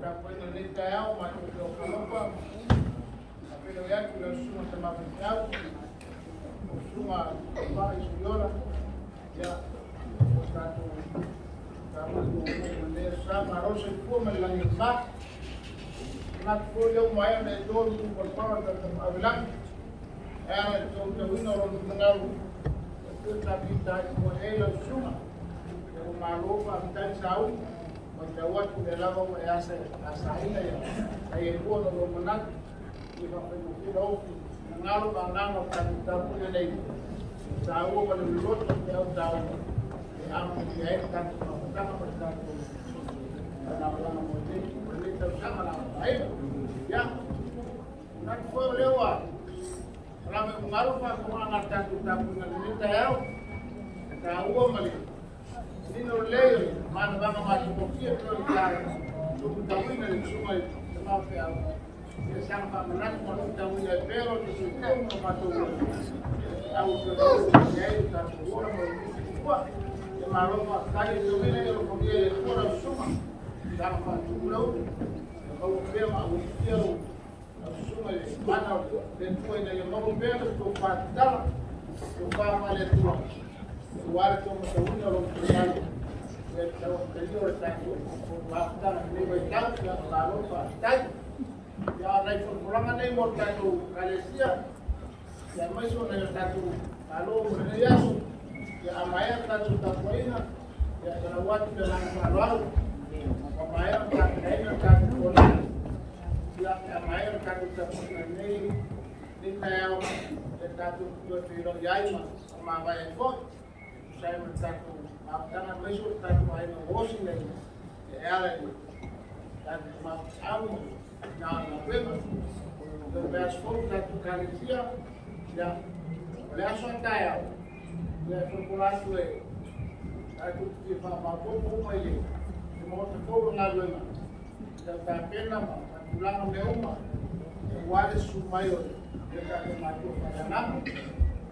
Tapos ele caiu, mas eu coloco a peleia que eu sou uma pessoa, eu sou uma Soliola, já está sama rosa kuma la nyumba na folio mai na do por para da avilan era to wino ro ngalo to ta bita ko elo suma o marofa tan sau o ta watu de lava o asa asaina ya ai ko no manat i va pe no kilo ngalo ba ngalo ta ta ko le nei sa o ba le loto te au ta amo que é que está para estar na plana muito ele chama lá aí já na foi lewa para me marufa com a ngata tu ta puna ni ta eu ta o mali ni no leio man ba ma tu que eu claro tu ta wina ni suma ma fe au que sang pa manan ma ta wina pero que se como ma tu au que é ta o ma marofa kali tumile yo komie kora suma dama fa tulo ko pia ma usia suma mana de tu ina yo mo pia to fatta to fa male tu wale to mo tawuna lo tsalo e tawo kelio ta ko fatta ne ba ta ya marofa tai ya rai ko kuranga nei mo ta to kalesia ya mai so ne ta to alo ne ya ya amaya tatu tapoina ya kana watu na malwao amaya tatu tatu kona ya amaya tatu tapoina nei ninayo tatu tiro yaima ma vai fo sai mo tatu apana meso tatu ai no wosi nei ya ala tatu ma au na wema do bas fo tatu kalesia ya le aso taya ya população é aquilo que faz uma boa ele de modo fogo na lama da pena mas lá no meu uma o ar é maior de cada matou para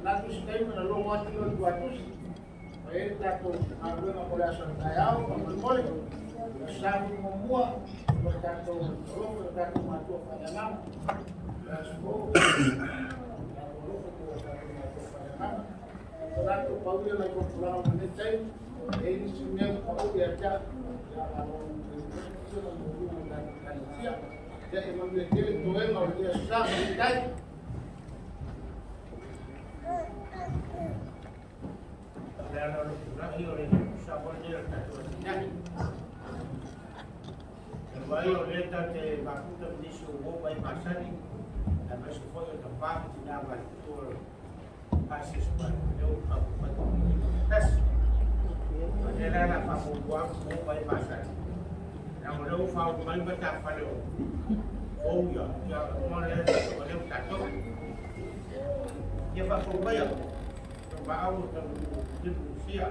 na dos tempos na logo aquilo do atus ele está com a lama por essa taial como mole sabe como mua está com logo está com matou para as fogo Satu paulia na popular na tem ele se mesmo paulia já a da Galicia já é uma daquele doendo ao dia sábado dai era no Brasil ele sábado dia tá vai olhar que bacuta disse o vou vai passar mas foi o tapado que dava por passes para eu tes era na papuan mo vai passar na mo fa o mai bata falou ou ya mo le o tato ya pa ko vai ba au de Rusia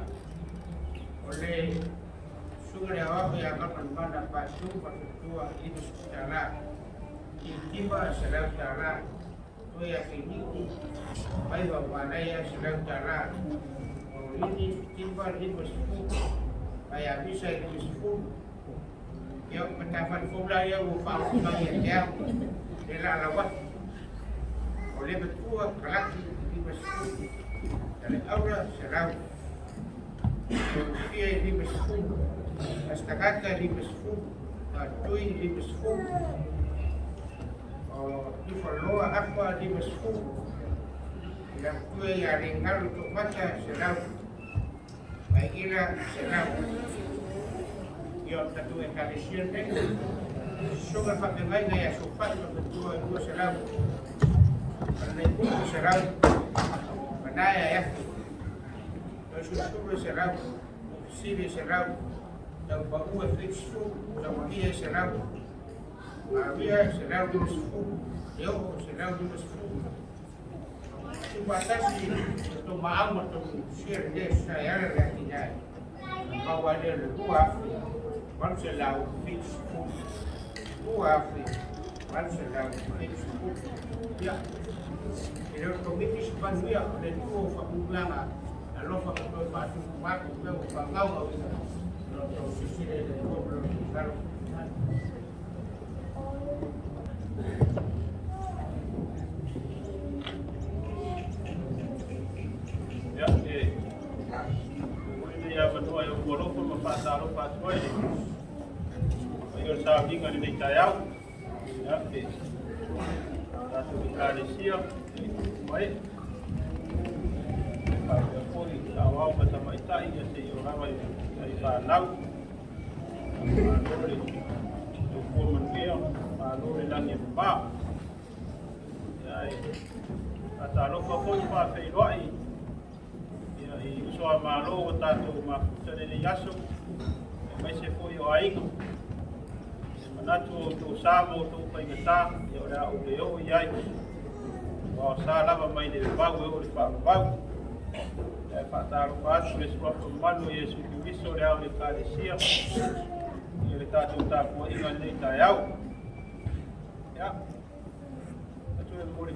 oleh sugere abajo ya kan banda pasu para tua itu secara tiba secara ya ini baik bapak saya sedang cara ini timbal di mesku saya bisa di mesku ya mendapat formula ya upah bayar ya dia lawat oleh betul kelak di mesku dari awal serau dia di mesku astakata di mesku tui di mesku di Loga apa di mesku yang tua yang ringan untuk baca serau baiklah serau yang satu ekalisien deh suka Feagaiga ya Suafai dua serau karena itu serau penaya ya susu serau sini serau dan baru efektif dan dia serau havia serau di mesku eu serau di mesku batasi untuk maaf untuk share dia saya reaksinya bahwa dia dua Marcelo Facebook dua Marcelo Facebook ya ele comete expandia de tudo faculana a lofa que foi para o marco que o pagão no sítio de povo claro sa vinga ni tai au. Ya, tātou kāresia, mai. Kāpea koi, tā wau ma tamaitai, ia te i o rawa i whānau. Mālore, tō kōmanuia, mālore langi e mā. Ia e, a tā loka koi whāwhei roai. Ia i usoa mālo o tātou mākuta rene yaso. E mai se koi o ainga. Manatu o tō sāmo o tō whaingatā, i o rea o reo i ai. Wao sā lava mai ne wau e o re whāwau. E whātāro whātu e suafa manu i e suki wiso rea o re kāresia. I o re tātou tāpua inga nei tai au. Ia. Atu e mori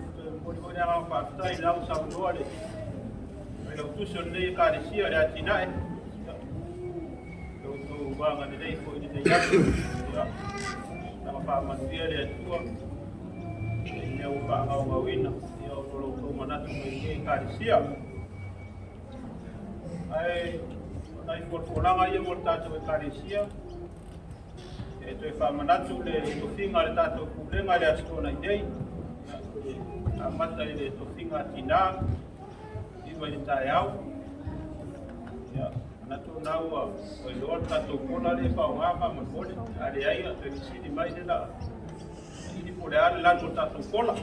anga whātai lau saunoa le. Mai lau tuso nei kāresia rea tinae. Tō wanga ne rei ko i nei yaku. Ia. Nā whāmanuia rea tua. E neu whāngauina. Ia o tolo tō manatu mai nei kāresia. Ai, nai portolanga ia mo tātou e kāresia. E toi whamanatu le tofinga le tātou kurenga le astona i nei. A mata i le tofinga tina. Iwa i tai au. Ia, natu naua o i loa tātou kona le whaongāwha ma kone. Are ai, a toi sini mai ne la. Ini pole ale lano tātou kona.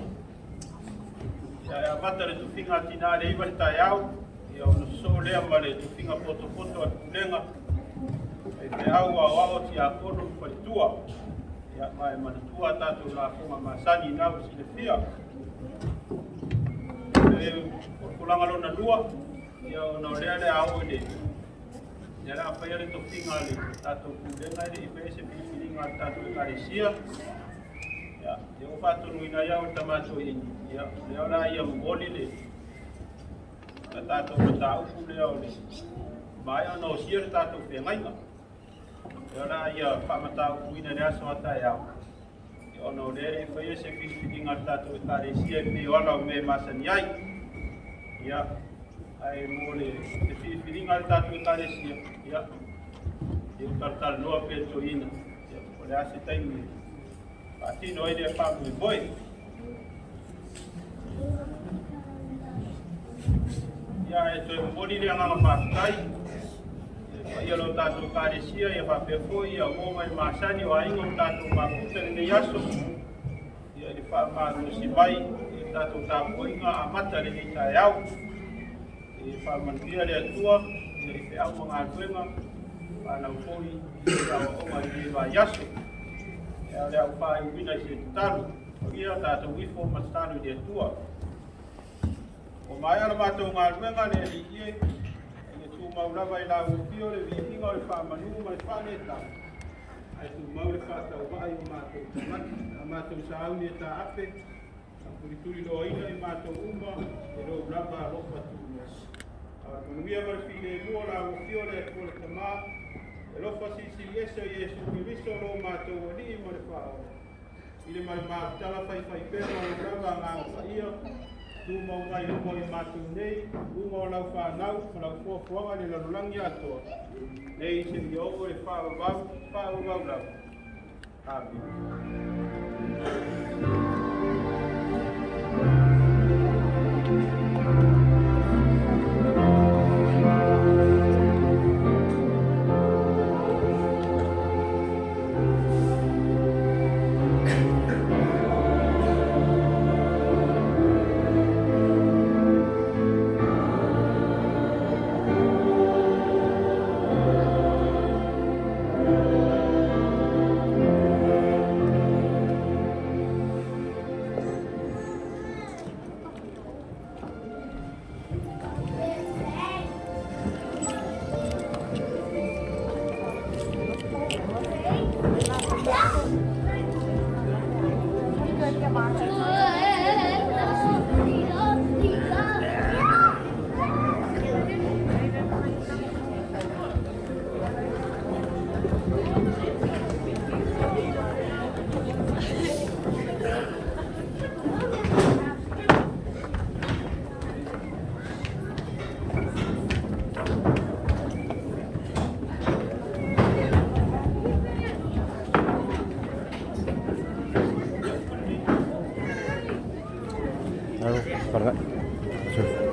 Ia, a mata le tofinga tina le iwa i tai au. Ia, o so lea ma le tofinga poto a kurenga. E te au a ti a kono paritua. Ia mai manatua tātou la konga masani nau sile fia. E kulanga lona lua. Ia o nau lea lea au ele. Ia lea whaia le tofinga le tātou kurenga ele. I pese piringa tātou e kāresia. Ia, e o whātonu ina iau tamato i. Ia, lea la ia mwoli le. Ia tātou ma tā upu lea o le. Mai ana o sia le tātou Feagaiga. Ia la ia whamatau kuina rea so atai au. Ia ono lere i whaia se whiwhiringa tātou e kāresia e me oana o me masani ai. Ia, ai mōle te whiwhiringa tātou e kāresia. Ia, i utartara noa pe toina. Ia, o le ase taimi. Pātino ai lea whamu e boi. Ia, e toi mori lea nganga mātai. Ia lo tātou kāresia, ia whapefo, ia ngoma i māsani o ainga o tātou mākuta ni yaso. Ia li whamāru si mai, ia tātou tāpoinga a mata ni tai au. Ia whamanuia lea tua, ia i whiau mga atuenga, whanau koi, ia o onga i lewa yaso. Ia lea u whai wina i se tutaru, ia tātou wifo matataru i lea tua. O mai ana mātou ngā ruenga lea li ie, maulawa i lau pio le vihinga o le whamanu ma le whaneta. Ai tu maule whatau vai o mātou tamaki, a mātou sauni e tā ape, a purituri loa ina i mātou uma, e lo blaba a lopa tūna. A manuia ma le while e mua lau pio le kore tamā, e lopa sisi yeso i esu ki viso lo mātou wani ma le whao. I le mai mātala whai pēra o le blaba ngā o whaia, tu mau ngai mo i mātou nei, unga o lau whanau, ma lau fuafuanga ni lalulangi atoa. Nei se ni ogo e whaavau lau. Amen. Para sure.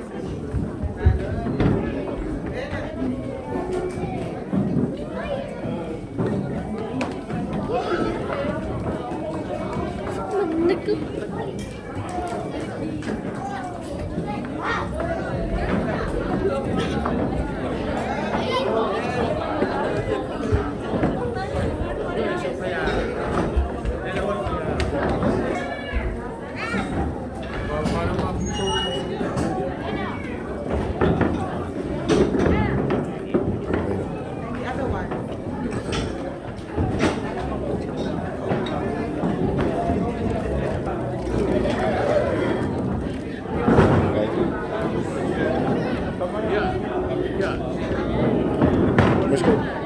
Let's go.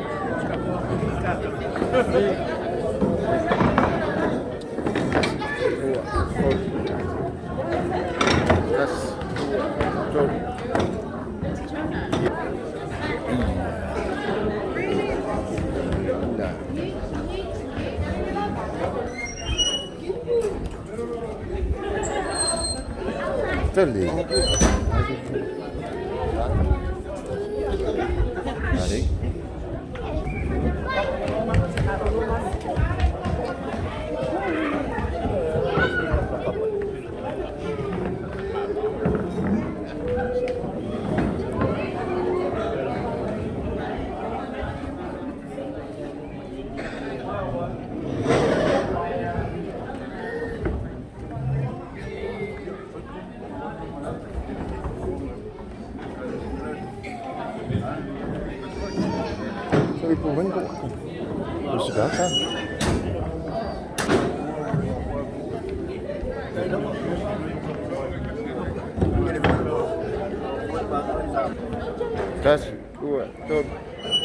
Tali. Tarik. So ipuman ko ako. Osiga ka. Tes, 2, 3.